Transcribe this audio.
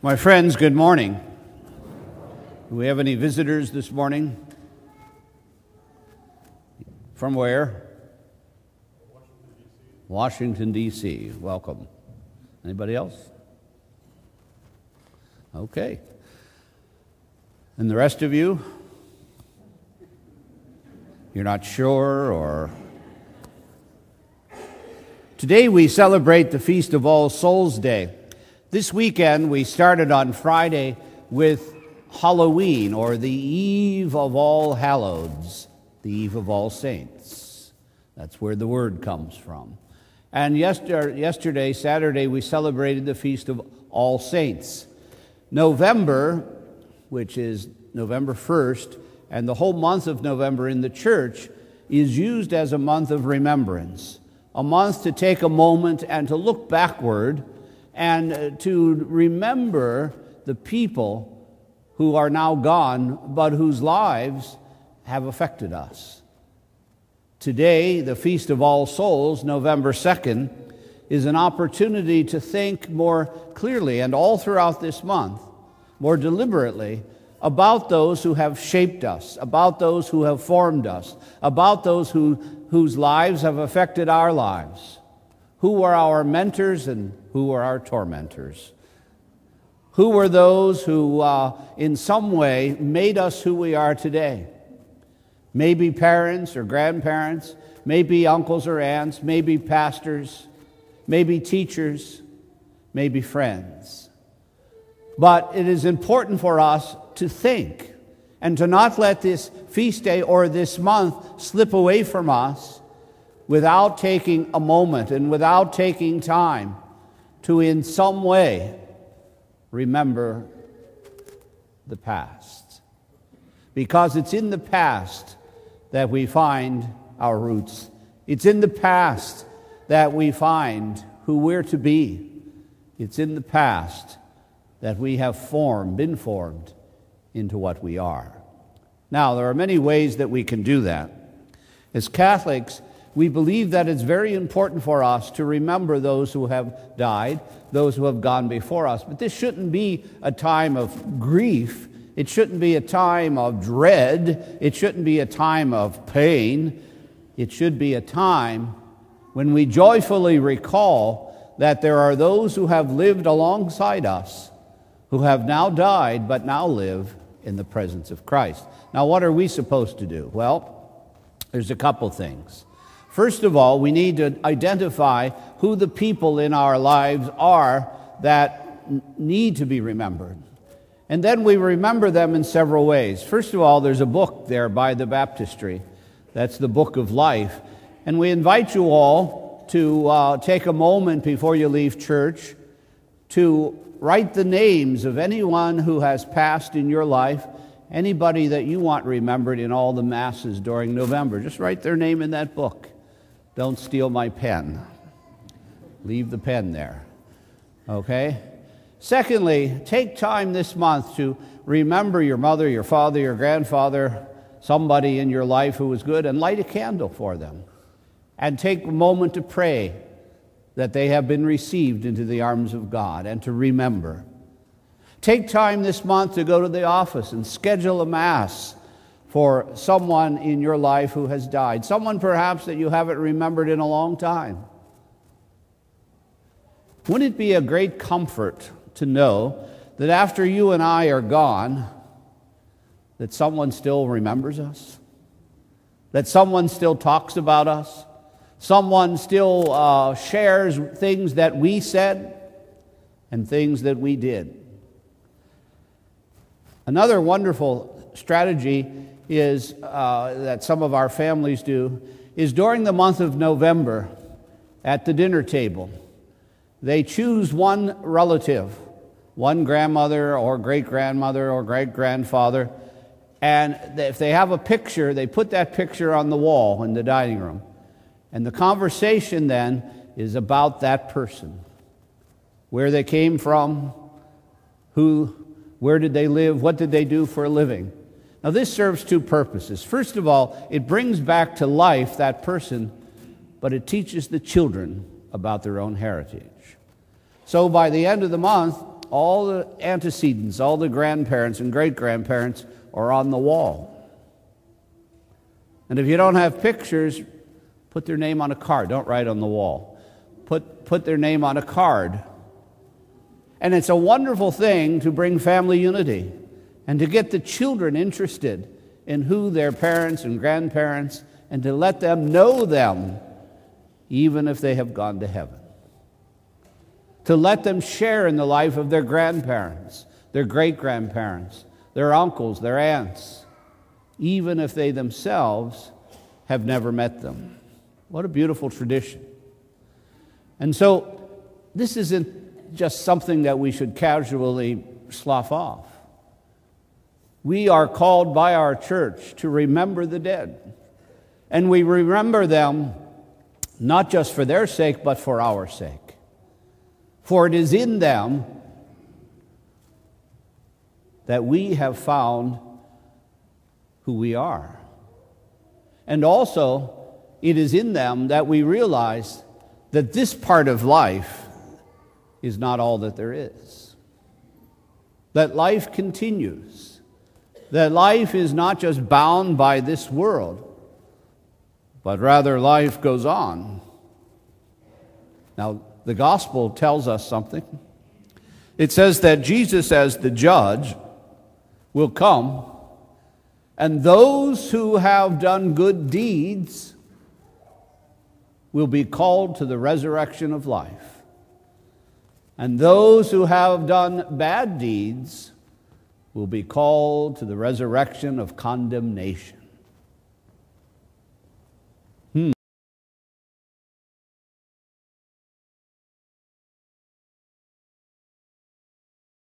My friends, good morning. Do we have any visitors this morning? From where? Washington, D.C. Welcome. Anybody else? Okay. And the rest of you? You're not sure, or... Today we celebrate the Feast of All Souls Day. This weekend we started on Friday with Halloween, or the Eve of All Hallows, the Eve of All Saints. That's where the word comes from. And yesterday, Saturday, we celebrated the Feast of All Saints. November, which is November 1st, and the whole month of November in the church is used as a month of remembrance, a month to take a moment and to look backward and to remember the people who are now gone, but whose lives have affected us. Today, the Feast of All Souls, November 2nd, is an opportunity to think more clearly and all throughout this month, more deliberately, about those who have shaped us, about those who have formed us, about those whose lives have affected our lives, who were our mentors and who were our tormentors, who were those who in some way made us who we are today. Maybe parents or grandparents, maybe uncles or aunts, maybe pastors, maybe teachers, maybe friends. But it is important for us to think and to not let this feast day or this month slip away from us without taking a moment and without taking time to in some way remember the past. Because it's in the past that we find our roots. It's in the past that we find who we're to be. It's in the past that we have been formed into what we are. Now, there are many ways that we can do that. As Catholics, we believe that it's very important for us to remember those who have died, those who have gone before us. But this shouldn't be a time of grief. It shouldn't be a time of dread. It shouldn't be a time of pain. It should be a time when we joyfully recall that there are those who have lived alongside us, who have now died but now live in the presence of Christ. Now, what are we supposed to do? Well, there's a couple things. First of all, we need to identify who the people in our lives are that need to be remembered. And then we remember them in several ways. First of all, there's a book there by the baptistry. That's the Book of Life. And we invite you all to take a moment before you leave church to write the names of anyone who has passed in your life, anybody that you want remembered in all the masses during November. Just write their name in that book. Don't steal my pen. Leave the pen there. Okay? Secondly, take time this month to remember your mother, your father, your grandfather, somebody in your life who was good, and light a candle for them. And take a moment to pray that they have been received into the arms of God, and to remember. Take time this month to go to the office and schedule a Mass for someone in your life who has died, someone perhaps that you haven't remembered in a long time. Wouldn't it be a great comfort to know that after you and I are gone, that someone still remembers us, that someone still talks about us, someone still shares things that we said and things that we did? Another wonderful strategy is that some of our families do is during the month of November at the dinner table, they choose one relative, one grandmother or great-grandmother or great-grandfather, and if they have a picture, they put that picture on the wall in the dining room. And the conversation then is about that person, where they came from, where did they live, what did they do for a living. Now, this serves two purposes. First of all, it brings back to life that person, but it teaches the children about their own heritage. So by the end of the month, all the antecedents, all the grandparents and great-grandparents are on the wall. And if you don't have pictures, put their name on a card. Don't write on the wall. Put their name on a card. And it's a wonderful thing to bring family unity and to get the children interested in who their parents and grandparents, and to let them know them, even if they have gone to heaven. To let them share in the life of their grandparents, their great-grandparents, their uncles, their aunts, even if they themselves have never met them. What a beautiful tradition. And so this isn't just something that we should casually slough off. We are called by our church to remember the dead. And we remember them not just for their sake, but for our sake. For it is in them that we have found who we are. And also, it is in them that we realize that this part of life is not all that there is. That life continues. That life is not just bound by this world, but rather life goes on. Now, the gospel tells us something. It says that Jesus, as the judge, will come, and those who have done good deeds will be called to the resurrection of life. And those who have done bad deeds will be called to the resurrection of condemnation.